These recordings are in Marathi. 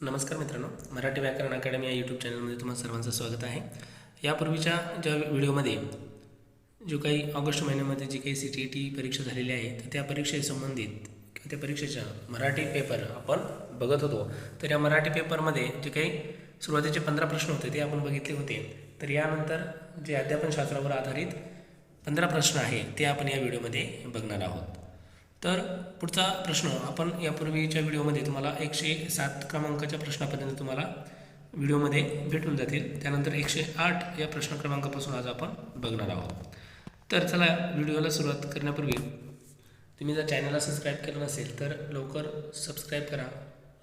नमस्कार मित्रांनो, मराठी व्याकरण अकॅडमी या यूट्यूब चॅनलमध्ये तुम्हा सर्वांचं स्वागत आहे. यापूर्वीच्या ज्या व्हिडिओमध्ये जो काही ऑगस्ट महिन्यामध्ये जी काही CTET परीक्षा झालेली आहे तर त्या परीक्षेसंबंधित किंवा त्या परीक्षेचा मराठी पेपर आपण बघत होतो. तर या मराठी पेपरमध्ये जे काही सुरुवातीचे 15 प्रश्न होते ते आपण बघितले होते. तर यानंतर जे अध्यापनशास्त्रावर आधारित 15 प्रश्न आहे ते आपण या व्हिडिओमध्ये बघणार आहोत. तर पुढचा प्रश्न आपण यापूर्वीच्या व्हिडिओमध्ये तुम्हाला 107 क्रमांकाच्या प्रश्नापर्यंत तुम्हाला व्हिडिओमध्ये भेटून जातील. त्यानंतर 108 या प्रश्न क्रमांकापासून आज आपण बघणार आहोत. तर चला व्हिडिओला सुरुवात करण्यापूर्वी तुम्ही जर चॅनलला सबस्क्राईब केलं नसेल तर लवकर सबस्क्राईब करा,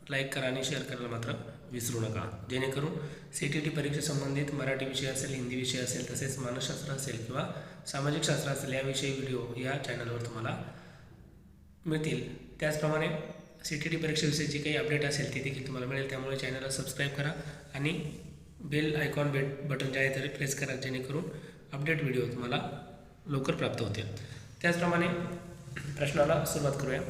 लाईक करा आणि शेअर करायला मात्र विसरू नका, जेणेकरून CTET परीक्षेसंबंधित मराठी विषय असेल, हिंदी विषय असेल, तसेच मानसशास्त्र असेल किंवा सामाजिक शास्त्र असेल याविषयी व्हिडिओ या चॅनलवर तुम्हाला मिळतील. त्याचप्रमाणे CTET परीक्षेविषयी जी काही अपडेट असेल ती देखील तुम्हाला मिळेल. त्यामुळे चॅनलला सबस्क्राईब करा आणि बेल आयकॉन बटन जे आहे ते प्रेस करा, जेणेकरून अपडेट व्हिडिओ तुम्हाला लवकर प्राप्त होतील. त्याचप्रमाणे प्रश्नाला सुरुवात करूया.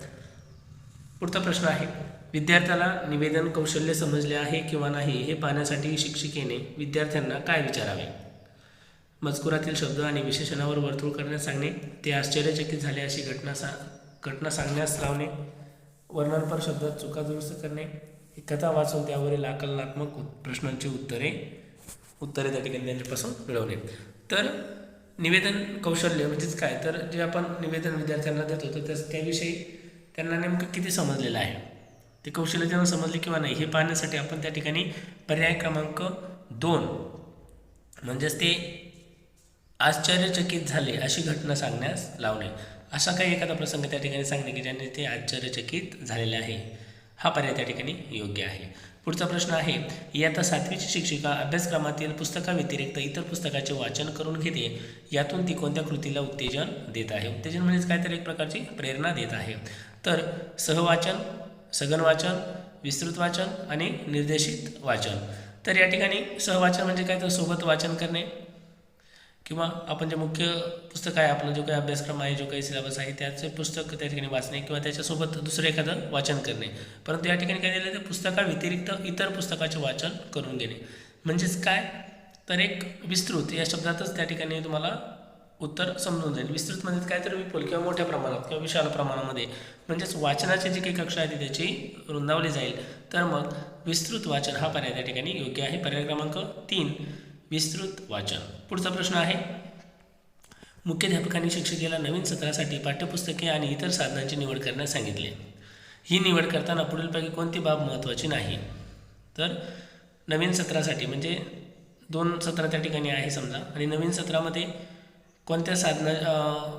पुढचा प्रश्न आहे, विद्यार्थ्याला निवेदन कौशल्य समजले आहे किंवा नाही हे पाहण्यासाठी शिक्षिकेने विद्यार्थ्यांना काय विचारावे? मजकुरातील शब्द आणि विशेषणावर वर्तुळ करण्यास सांगणे, ते आश्चर्यचकित झाले अशी घटना सांगण्यास लावणे, वर्णनपर शब्दात चुका दुरुस्त करणे, कथा वाचून त्यावरील आकलनात्मक प्रश्नांची उत्तरे त्या ठिकाणी त्यांच्यापासून मिळवणे. तर निवेदन कौशल्य म्हणजेच काय, तर जे आपण निवेदन विद्यार्थ्यांना देतो तर त्याविषयी त्यांना नेमकं किती समजलेलं आहे, ते कौशल्य त्यांना समजले किंवा नाही हे पाहण्यासाठी आपण त्या ठिकाणी पर्याय क्रमांक 2 म्हणजेच ते आश्चर्यचकित झाले अशी घटना सांगण्यास लावणे, असा काही एखादा प्रसंग त्या ठिकाणी सांगणे की ज्याने ते आश्चर्यचकित झालेले आहे, हा पर्याय त्या ठिकाणी योग्य आहे. पुढचा प्रश्न आहे, इयत्ता 7वीची शिक्षिका अभ्यासक्रमातील पुस्तकाव्यतिरिक्त इतर पुस्तकाचे वाचन करून घेते, यातून ती कोणत्या कृतीला उत्तेजन देत आहे? उत्तेजन म्हणजेच काहीतरी एक प्रकारची प्रेरणा देत आहे. तर सहवाचन, सघन वाचन, विस्तृत वाचन आणि निर्देशित वाचन. तर या ठिकाणी सहवाचन म्हणजे काय, तर सोबत वाचन करणे किंवा आपण जे मुख्य पुस्तक आहे, आपला जो काही अभ्यासक्रम आहे, जो काही सिलेबस आहे त्याचे पुस्तक त्या ठिकाणी वाचणे किंवा त्याच्यासोबत दुसरं एखादं वाचन करणे. परंतु या ठिकाणी काय दिलं, तर पुस्तकाव्यतिरिक्त इतर पुस्तकाचे वाचन करून घेणे म्हणजेच काय, तर एक विस्तृत या शब्दातच त्या ठिकाणी तुम्हाला उत्तर समजून जाईल. विस्तृत म्हणजे काय, तर विपुल किंवा मोठ्या प्रमाणात किंवा विशाल प्रमाणामध्ये, म्हणजेच वाचनाची जी काही कक्षा आहे त्याची रुंदावली जाईल. तर मग विस्तृत वाचन हा पर्याय त्या ठिकाणी योग्य आहे. पर्याय क्रमांक 3 विस्तृत वाचन. पुढचा प्रश्न आहे, मुख्याध्यापकांनी शिक्षिकेला नवीन सत्रासाठी पाठ्यपुस्तके आणि इतर साधनांची निवड करण्यास सांगितले. ही निवड करताना पुढीलपैकी कोणती बाब महत्त्वाची नाही? तर नवीन सत्रासाठी म्हणजे 2 सत्र त्या ठिकाणी आहे समजा, आणि नवीन सत्रामध्ये कोणत्या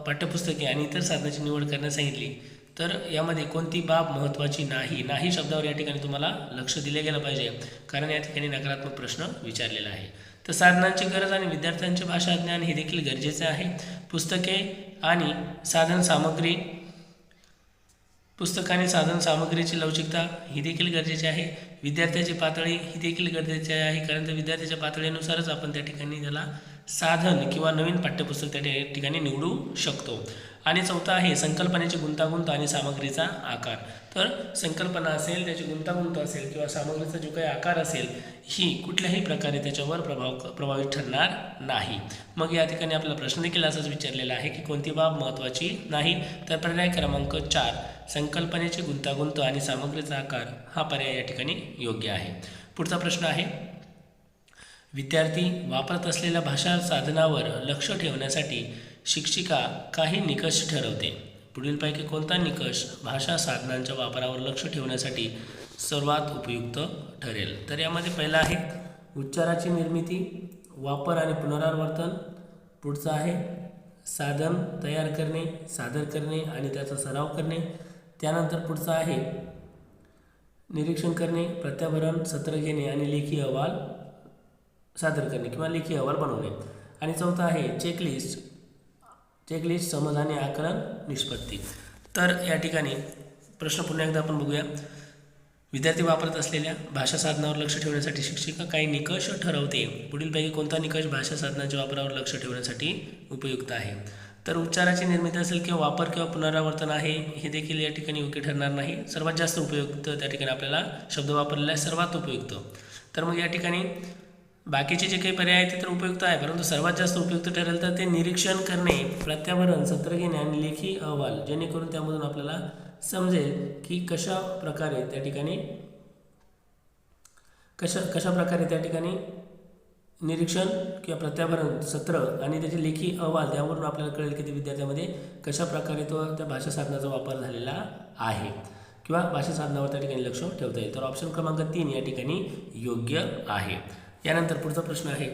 पाठ्यपुस्तके आणि इतर साधनाची निवड करण्यास सांगितली, तर यामध्ये कोणती बाब महत्त्वाची नाही? नाही शब्दावर या ठिकाणी तुम्हाला लक्ष दिले गेलं पाहिजे, कारण या ठिकाणी नकारात्मक प्रश्न विचारलेला आहे. तर साधनांची गरज आणि विद्यार्थ्यांचे भाषा ज्ञान हे देखील गरजेचे आहे. पुस्तके आणि साधन सामग्रीची लवचिकता ही देखील गरजेची आहे. विद्यार्थ्याची पातळी ही देखील गरजेची आहे, कारण त्या विद्यार्थ्याच्या पातळीनुसारच आपण त्या ठिकाणी त्याला साधन किंवा नवीन पाठ्यपुस्तक त्या ठिकाणी निवडू शकतो. आणि चौथा आहे, संकल्पनेची गुंतागुंत आणि सामग्रीचा आकार. तर संकल्पना असेल, त्याची गुंतागुंत असेल किंवा सामग्रीचा जो काही आकार असेल ही कुठल्याही प्रकारे त्याच्यावर प्रभावित ठरणार नाही. मग या ठिकाणी आपला प्रश्न देखील असाच विचारलेला आहे की कोणती बाब महत्त्वाची नाही? तर पर्याय क्रमांक 4 संकल्पनेची गुंतागुंत आणि सामग्रीचा आकार हा पर्याय या ठिकाणी योग्य आहे. पुढचा प्रश्न आहे, विद्यार्थी वापरत असलेल्या भाषा साधनावर लक्ष ठेवण्यासाठी शिक्षिका काही निकष ठरवते. पुढीलपैकी कोणता निकष भाषा साधनांच्या वापरावर लक्ष ठेवण्यासाठी सर्वात उपयुक्त ठरेल? तर यामध्ये पहिला आहे उच्चाराची निर्मिती, वापर आणि पुनरावर्तन. पुढचा आहे साधन तयार करणे, सादर करणे आणि त्याचा सराव करणे. त्यानंतर पुढचा आहे निरीक्षण करणे, प्रत्याभरण, सत्र घेणे आणि लेखी अहवाल सादर करणे किंवा लेखी अहवाल बनवणे. आणि चौथा आहे चेकलिस्ट, समज आणि आकलन निष्पत्ती. तर या ठिकाणी प्रश्न पुन्हा एकदा आपण बघूया. विद्यार्थी वापरत असलेल्या भाषा साधनावर लक्ष ठेवण्यासाठी शिक्षिका काही निकष ठरवते. पुढीलपैकी कोणता निकष भाषा साधनांच्या वापरावर लक्ष ठेवण्यासाठी उपयुक्त आहे? तर उच्चाराची निर्मिती असेल किंवा वापर किंवा पुनरावर्तन आहे हे देखील या ठिकाणी योग्य ठरणार नाही. सर्वात जास्त उपयुक्त त्या ठिकाणी आपल्याला शब्द वापरलेला आहे सर्वात उपयुक्त. तर मग या ठिकाणी बाकीचे जे काही पर्याय आहेत ते तर उपयुक्त आहे, परंतु सर्वात जास्त उपयुक्त ठरेल तर ते निरीक्षण करणे, प्रत्याभरण, सत्र घेणे आणि लेखी अहवाल, जेणेकरून त्यामधून आपल्याला समजेल की कशा प्रकारे त्या ठिकाणी निरीक्षण किंवा प्रत्याभरण, सत्र आणि त्याचे लेखी अहवाल, त्यावरून आपल्याला कळेल की ते विद्यार्थ्यामध्ये कशा प्रकारे तो त्या भाषा साधनाचा वापर झालेला आहे किंवा भाषा साधनावर त्या ठिकाणी लक्ष ठेवता येईल. तर ऑप्शन क्रमांक 3 या ठिकाणी योग्य आहे. यानंतर पुढचा प्रश्न आहे,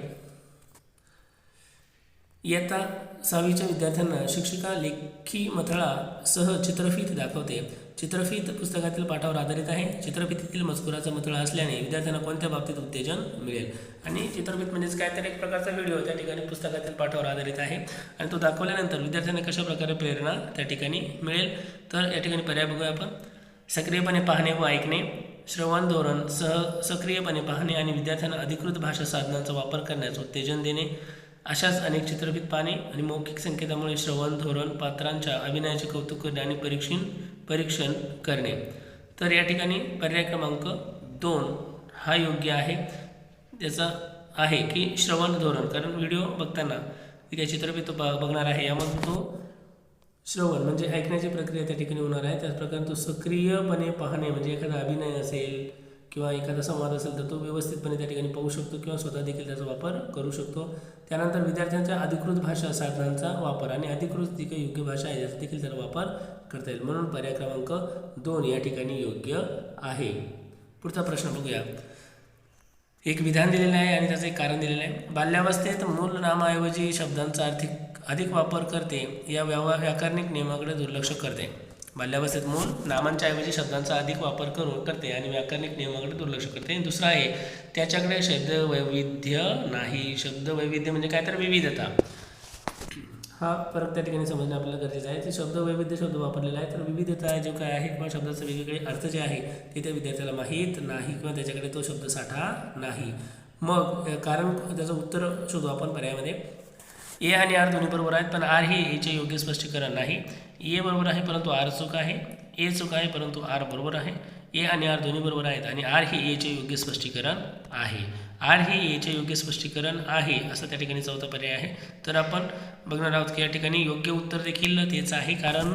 इयत्ता 6वीच्या विद्यार्थ्यांना शिक्षिका लेखी मथळासह चित्रफीत दाखवते. चित्रफीत पुस्तकातील पाठावर आधारित आहे. चित्रफितीतील मजकुराचा मथळा असल्याने विद्यार्थ्यांना कोणत्या बाबतीत उत्तेजन मिळेल. आणि चित्रफीत म्हणजेच काय तर एक प्रकारचा व्हिडिओ त्या ठिकाणी पुस्तकातील पाठावर आधारित आहे आणि तो दाखवल्यानंतर विद्यार्थ्यांना कशा प्रकारे प्रेरणा त्या ठिकाणी मिळेल. तर या ठिकाणी पर्याय बघूया आपण. सक्रियपणे पाहणे व ऐकणे, श्रवण धोरण, सक्रियपणे पाहणे आणि विद्यार्थ्यांना अधिकृत भाषा साधनांचा वापर करण्यास उत्तेजन देणे, अशाच अनेक चित्रफीत पाहणे आणि मौखिक संकेतामुळे श्रवण धोरण, पात्रांच्या अभिनयाचे कौतुक करणे आणि परीक्षण करणे. तर या ठिकाणी पर्याय क्रमांक 2 हा योग्य आहे. त्याचा आहे की श्रवण धोरण, कारण व्हिडिओ बघताना जी काही चित्रफीत बघणार आहे यामधून तो श्रवण म्हणजे ऐकण्याची प्रक्रिया त्या ठिकाणी होणार आहे. त्याचप्रकारे तो सक्रियपणे पाहणे म्हणजे एखादा अभिनय असेल किंवा एखादा संवाद असेल तर तो व्यवस्थितपणे त्या ठिकाणी पाहू शकतो किंवा स्वतः देखील त्याचा वापर करू शकतो. त्यानंतर विद्यार्थ्यांच्या अधिकृत भाषा साधनांचा वापर आणि अधिकृत जी काही योग्य भाषा आहे याचा देखील त्याचा वापर करता येईल. म्हणून पर्याय क्रमांक 2 या ठिकाणी योग्य आहे. पुढचा प्रश्न बघूया. एक विधान दिलेलं आहे आणि त्याचं एक कारण दिलेलं आहे. बाल्यावस्थेत मूल नामाऐवजी शब्दांचा अधिक वापर करते, या व्याकरणिक नियमाकडे दुर्लक्ष करते. बाल्यावस्थेत मूल नामांच्या ऐवजी शब्दांचा अधिक वापर करते आणि व्याकरणिक नियमाकडे दुर्लक्ष करते. दुसरा आहे, त्याच्याकडे शब्दवैविध्य नाही. शब्दवैविध्य म्हणजे काय तर विविधता. हा फरक त्या ठिकाणी समजणं आपल्याला गरजेचं आहे. ते शब्दवैविध्य शब्द वापरलेला आहे, तर विविधता जो काय आहे किंवा शब्दाचे वेगवेगळे अर्थ जे आहे ते त्या विद्यार्थ्याला माहीत नाही किंवा त्याच्याकडे तो शब्दसाठा नाही. मग कारण त्याचं उत्तर शोधू आपण पर्यायामध्ये. ए आणि आर दोन्ही बरोबर आहेत, पण आर हे एचे योग्य स्पष्टीकरण नाही. ए बरोबर आहे परंतु आर चूक आहे. ए चूक आहे परंतु आर बरोबर आहे. ए आणि आर दोन्ही बरोबर आहेत आणि आर हे एचे योग्य स्पष्टीकरण आहे. आर हे एचे योग्य स्पष्टीकरण आहे असं त्या ठिकाणी चौथा पर्याय आहे. तर आपण बघणार आहोत की या ठिकाणी योग्य उत्तर देखील तेच आहे, कारण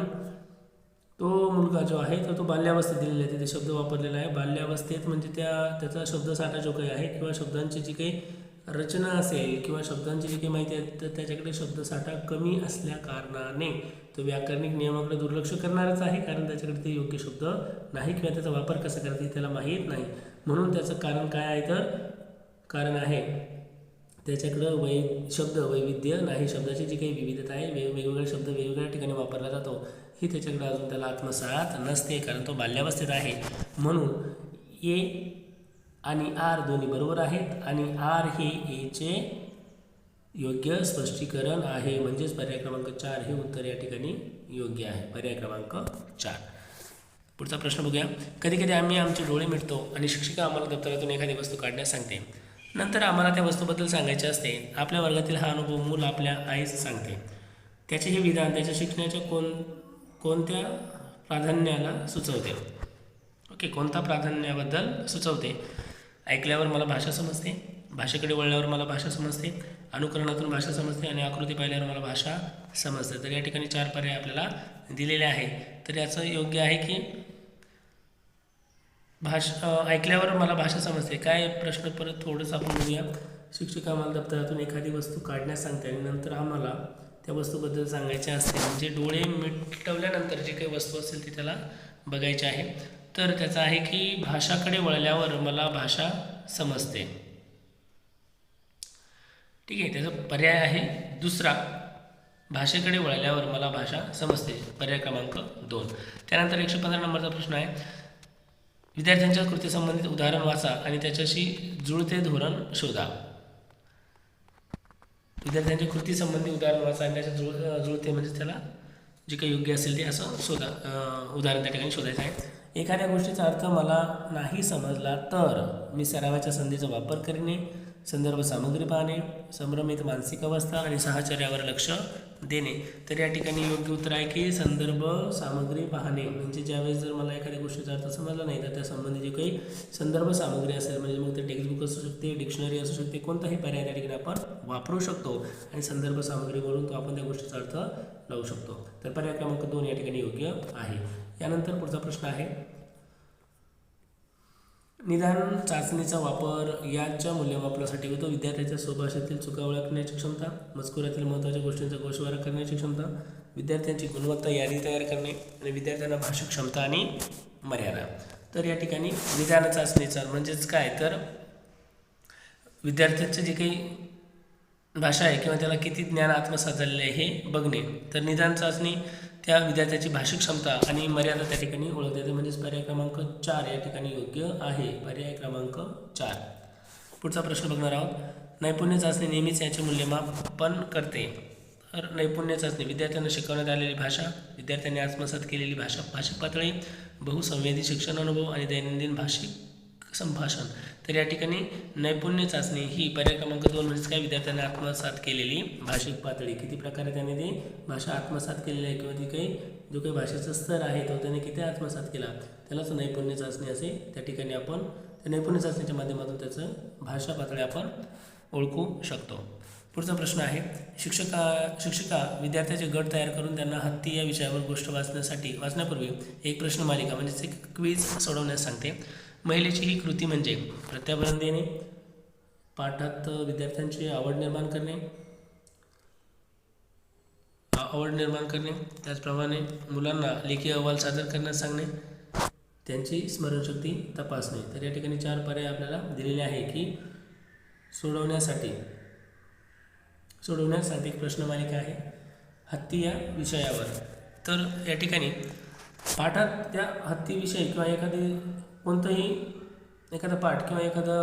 तो मुलगा जो आहे तर तो बाल्यावस्थेत दिलेला आहे. तिथे शब्द वापरलेला आहे बाल्यावस्थेत, म्हणजे त्याचा शब्दसाठा जो काही आहे किंवा शब्दांची जी काही रचना असेल किंवा शब्दांची जी काही माहिती आहे तर त्याच्याकडे शब्दसाठा कमी असल्या कारणाने तो व्याकरणिक नियमाकडे दुर्लक्ष करणारच आहे, कारण त्याच्याकडे ते योग्य शब्द नाही किंवा त्याचा वापर कसा करायचा हे त्याला माहीत नाही. म्हणून त्याचं कारण काय आहे, तर कारण आहे त्याच्याकडं शब्द वैविध्य नाही. शब्दाची जी काही विविधता आहे, वेगवेगळे शब्द वेगवेगळ्या ठिकाणी वापरला जातो, ही त्याच्याकडे अजून त्याला आत्मसात नसते, कारण तो बाल्यावस्थेत आहे. म्हणून ए आणि आर दोन्ही बरोबर आहेत आणि आर हे एचे योग्य स्पष्टीकरण आहे. म्हणजेच पर्याय क्रमांक 4 हे उत्तर या ठिकाणी योग्य आहे. पर्याय क्रमांक 4. पुढचा प्रश्न बघूया. कधी कधी आम्ही आमचे डोळे मिटतो आणि शिक्षिका आम्हाला दप्तरातून एखादी वस्तू काढण्यास सांगते. नंतर आम्हाला त्या वस्तूबद्दल सांगायचे असते. आपल्या वर्गातील हा अनुभव मूल आपल्या आईस सांगते. त्याचे हे विधान त्याच्या शिकण्याच्या कोणत्या प्राधान्याला सुचवते. ओके, कोणत्या प्राधान्याबद्दल सुचवते. ऐकल्यावर मला भाषा समजते, भाषेकडे वळल्यावर मला भाषा समजते, अनुकरणातून भाषा समजते आणि आकृती पाहिल्यावर मला भाषा समजते. तर या ठिकाणी 4 पर्याय आपल्याला दिलेले आहे. तर याचं योग्य आहे की ऐकल्यावर मला भाषा समजते. काय प्रश्न परत थोडंसं आपण बघूया. शिक्षिका आम्हाला दप्तरातून एखादी वस्तू काढण्यास सांगते आणि नंतर आम्हाला त्या वस्तूबद्दल सांगायचे असते. म्हणजे डोळे मिटवल्यानंतर जी काही वस्तू असेल ती त्याला बघायची आहे. तर त्याचं आहे की भाषाकडे वळल्यावर मला भाषा समजते. ठीक आहे, त्याचा पर्याय आहे दुसरा, भाषेकडे वळल्यावर मला भाषा समजते. पर्याय क्रमांक 2. त्यानंतर 115 नंबरचा प्रश्न आहे. विद्यार्थ्यांच्या कृतीसंबंधित उदाहरण वाचा आणि त्याच्याशी जुळते धोरण शोधा. विद्यार्थ्यांच्या कृतीसंबंधी उदाहरण वाचा आणि त्याच्या जुळते म्हणजे त्याला जे काही योग्य असेल ते असं उदाहरण त्या ठिकाणी शोधायचं आहे. एखाद्या गोष्टीचा अर्थ मला नाही समजला तर मी सरावाच्या संधीचा वापर करणे, संदर्भ सामग्री पाहणे, संभ्रमित मानसिक अवस्था आणि साहचर्यावर लक्ष देणे. तर या ठिकाणी योग्य उत्तर आहे की संदर्भ सामग्री पाहणे. म्हणजे ज्यावेळेस जर मला एखाद्या गोष्टीचा अर्थ समजला नाही तर त्या संबंधी जे काही संदर्भ सामग्री असेल, म्हणजे मग ते टेक्स्टबुक असू शकते, डिक्शनरी असू शकते, कोणताही पर्याय त्या ठिकाणी आपण वापरू शकतो आणि संदर्भ सामग्रीवरून तो आपण त्या गोष्टीचा अर्थ लावू शकतो. तर पर्याय क्रमांक 2 या ठिकाणी योग्य आहे. यानंतर पुढचा प्रश्न आहे, निदान चाचणीचा वापर याच्या मूल्यमापनासाठी होतो. विद्यार्थ्याच्या स्वभाषेतील चुका ओळखण्याची क्षमता, मजकुरातील महत्त्वाच्या गोष्टींचा गोषवारा करण्याची क्षमता, विद्यार्थ्यांची गुणवत्ता यादी तयार करणे आणि विद्यार्थ्यांना भाषिक क्षमता आणि मर्यादा. तर या ठिकाणी निदान चाचणीचा म्हणजेच काय, तर विद्यार्थ्यांचे जे काही भाषा आहे किंवा त्याला किती ज्ञान आत्मसात झालेलं आहे हे बघणे. तर निदान चाचणी त्या विद्यार्थ्याची भाषिक क्षमता आणि मर्यादा त्या ठिकाणी ओळखता येते. म्हणजेच पर्याय क्रमांक 4 या ठिकाणी योग्य आहे. पर्याय क्रमांक 4. पुढचा प्रश्न बघणार आहोत, नैपुण्य चाचणी नेहमीच याचे मूल्यमापन करते. तर नैपुण्य चाचणी विद्यार्थ्यांना शिकवण्यात आलेली भाषा, विद्यार्थ्यांनी आत्मसात केलेली भाषिक पातळी, बहुसंवेदी शिक्षण अनुभव आणि दैनंदिन भाषिक संभाषण. तर या ठिकाणी नैपुण्य चाचणी ही पर्याय क्रमांक 2 म्हणजेच काय, विद्यार्थ्यांनी आत्मसात केलेली भाषिक पातळी, किती प्रकारे त्याने ती भाषा आत्मसात केलेली आहे किंवा ती काही जो काही भाषेचा स्तर आहे तो त्याने किती आत्मसात केला त्यालाच नैपुण्य चाचणी असे त्या ठिकाणी आपण त्या नैपुण्य चाचणीच्या माध्यमातून त्याचं भाषा पातळी आपण ओळखू शकतो. पुढचा प्रश्न आहे, शिक्षिका विद्यार्थ्याचे गट तयार करून त्यांना हत्ती या विषयावर गोष्ट वाचण्यापूर्वी एक प्रश्नमालिका म्हणजेच एक क्विज सोडवण्यास सांगते. महिलेची ही कृती म्हणजे प्रत्याभरण देणे, पाठात विद्यार्थ्यांची आवड निर्माण करणे, त्याचप्रमाणे मुलांना लेखी अहवाल सादर करण्यास सांगणे, त्यांची स्मरणशक्ती तपासणे. तर या ठिकाणी 4 पर्याय आपल्याला दिलेले आहे की सोडवण्यासाठी एक प्रश्नमालिका आहे हत्ती या विषयावर. तर या ठिकाणी पाठात त्या हत्तीविषयी किंवा एखादा पाठ किंवा एखादा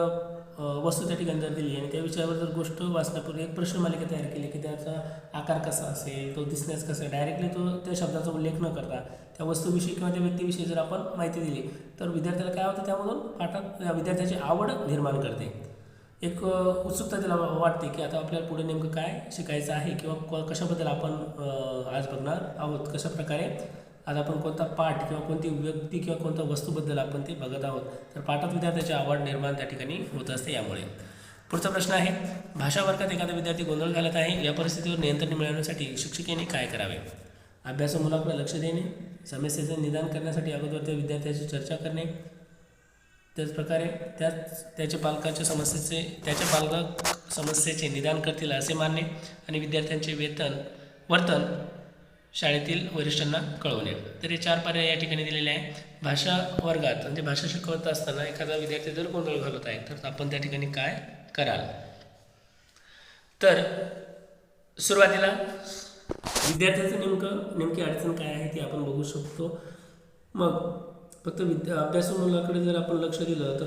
वस्तू त्या ठिकाणी जर दिली आणि त्या विषयावर जर गोष्ट वाचण्यापूर्वी एक प्रश्नमालिका तयार केली की त्याचा आकार कसा असेल, तो दिसण्यास कसा, डायरेक्टली तो त्या शब्दाचा उल्लेख न करता त्या वस्तूविषयी किंवा त्या व्यक्तीविषयी जर आपण माहिती दिली तर विद्यार्थ्याला काय होतं, त्यामधून पाठात विद्यार्थ्याची आवड निर्माण करते. एक उत्सुकता त्याला वाटते की आता आपल्याला पुढे नेमकं काय शिकायचं आहे किंवा कशाबद्दल आपण आज बघणार आहोत, कशा प्रकारे आज आपण कोणता पाठ किंवा कोणती व्यक्ती किंवा कोणत्या वस्तूबद्दल आपण ते बघत आहोत. तर पाठात विद्यार्थ्याची आवड निर्माण त्या ठिकाणी होत असते. यामुळे पुढचा प्रश्न आहे, भाषा वर्गात एखादा विद्यार्थी गोंधळ घालत आहे, या परिस्थितीवर नियंत्रण मिळवण्यासाठी शिक्षिकेने काय करावे? अभ्यास मुलाकडे लक्ष देणे, समस्येचे निदान करण्यासाठी अगोदर त्या विद्यार्थ्याशी चर्चा करणे, त्याचप्रकारे त्याचे पालक समस्येचे निदान करतील असे मानणे आणि विद्यार्थ्यांचे वर्तन शाळेतील वरिष्ठांना कळवणे. तर हे 4 पर्याय या ठिकाणी दिलेले आहे. भाषा वर्गात म्हणजे भाषा शिकवत असताना एखादा विद्यार्थी जर गोंधळ घालत आहे तर आपण त्या ठिकाणी काय कराल? तर सुरुवातीला विद्यार्थ्याचं नेमकी अडचण काय आहे ती आपण बघू शकतो. मग फक्त अभ्यासू मुलाकडे जर आपण लक्ष दिलं तर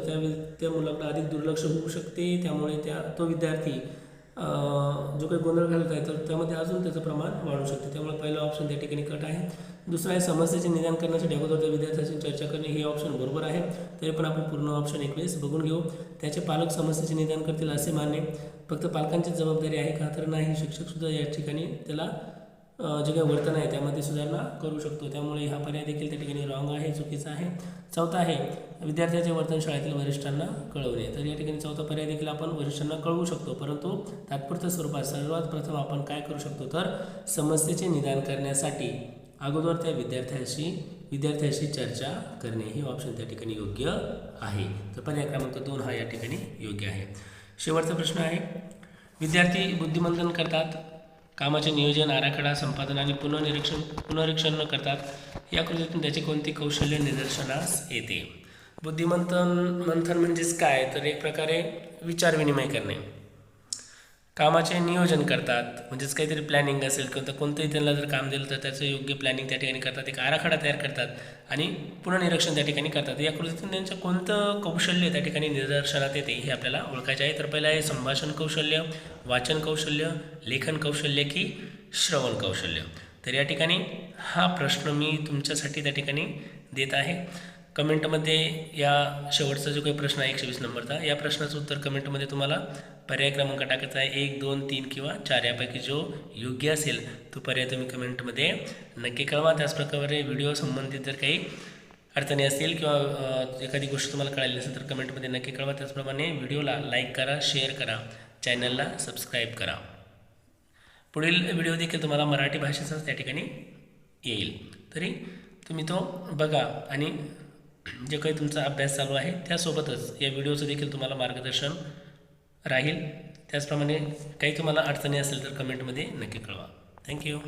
त्या मुलाकडे अधिक दुर्लक्ष होऊ शकते. त्यामुळे तो विद्यार्थी जो काही गोंधळ घालत आहे तर त्यामध्ये अजून त्याचं प्रमाण वाढू शकते. त्यामुळे पहिलं ऑप्शन त्या ठिकाणी कट आहे. दुसरं आहे समस्येचे निदान करण्यासाठी अगोदर त्या विद्यार्थ्यांशी चर्चा करणे, हे ऑप्शन बरोबर आहे. तरी पण आपण पूर्ण ऑप्शन एक वेळेस बघून घेऊ. त्याचे पालक समस्येचे निदान करतील असे मानणे फक्त पालकांचीच जबाबदारी आहे का? तर नाही, शिक्षकसुद्धा या ठिकाणी त्याला जे काही वर्तन आहे त्यामध्ये सुधारणा करू शकतो. त्यामुळे हा पर्याय देखील त्या ठिकाणी रॉंग आहे, चुकीचा आहे. चौथा आहे विद्यार्थ्याचे वर्तन शाळेतील वरिष्ठांना कळवणे. तर या ठिकाणी चौथा पर्याय देखील आपण वरिष्ठांना कळवू शकतो, परंतु तात्पुरत्या स्वरूपात सर्वात प्रथम आपण काय करू शकतो तर समस्येचे निदान करण्यासाठी अगोदर त्या विद्यार्थ्याशी चर्चा करणे, हे ऑप्शन त्या ठिकाणी योग्य आहे. तर पर्याय क्रमांक 2 हा या ठिकाणी योग्य आहे. शेवटचा प्रश्न आहे, विद्यार्थी बुद्धिमंथन करतात, कामाचे नियोजन, आराखडा, संपादन आणि पुनरीक्षण न करतात. या कृतीतून त्याचे कोणते कौशल्य निदर्शनास येते? बुद्धिमंथन म्हणजेच काय तर एक प्रकारे विचार विनिमय करणे. कामाचे नियोजन करतात म्हणजेच काहीतरी प्लॅनिंग असेल किंवा कोणतंही त्यांना जर काम दिलं तर त्याचं योग्य प्लॅनिंग त्या ठिकाणी करतात, एक आराखडा तयार करतात आणि पुनर्निरीक्षण त्या ठिकाणी करतात. या कृतीतून त्यांचं कोणतं कौशल्य त्या ठिकाणी निदर्शनात येते हे आपल्याला ओळखायचे आहे. तर पहिलं आहे संभाषण कौशल्य, वाचन कौशल्य, लेखन कौशल्य की श्रवण कौशल्य. तर या ठिकाणी हा प्रश्न मी तुमच्यासाठी त्या ठिकाणी देत आहे. कमेंटमध्ये या शेवटचा जो काही प्रश्न आहे 120 नंबरचा, या प्रश्नाचं उत्तर कमेंटमध्ये तुम्हाला पर्याय क्रमांक टाकायचा आहे 1, 2, 3 किंवा 4 यापैकी जो योग्य असेल तो पर्याय तुम्ही कमेंटमध्ये नक्की कळवा. त्याचप्रकारे व्हिडिओ संबंधित जर काही अडचणी असतील किंवा एखादी गोष्ट तुम्हाला कळाली नसेल तर कमेंटमध्ये नक्की कळवा. त्याचप्रमाणे व्हिडिओला लाईक करा, शेअर करा, चॅनलला सबस्क्राईब करा. पुढील व्हिडिओ देखील तुम्हाला मराठी भाषेचाच त्या ठिकाणी येईल, तरी तुम्ही तो बघा आणि जे काही तुमचा अभ्यास चालू आहे त्यासोबतच या व्हिडिओचं देखील तुम्हाला मार्गदर्शन राहील. त्याचप्रमाणे काही तुम्हाला अडचणी असेल तर कमेंटमध्ये नक्की कळवा. थँक्यू.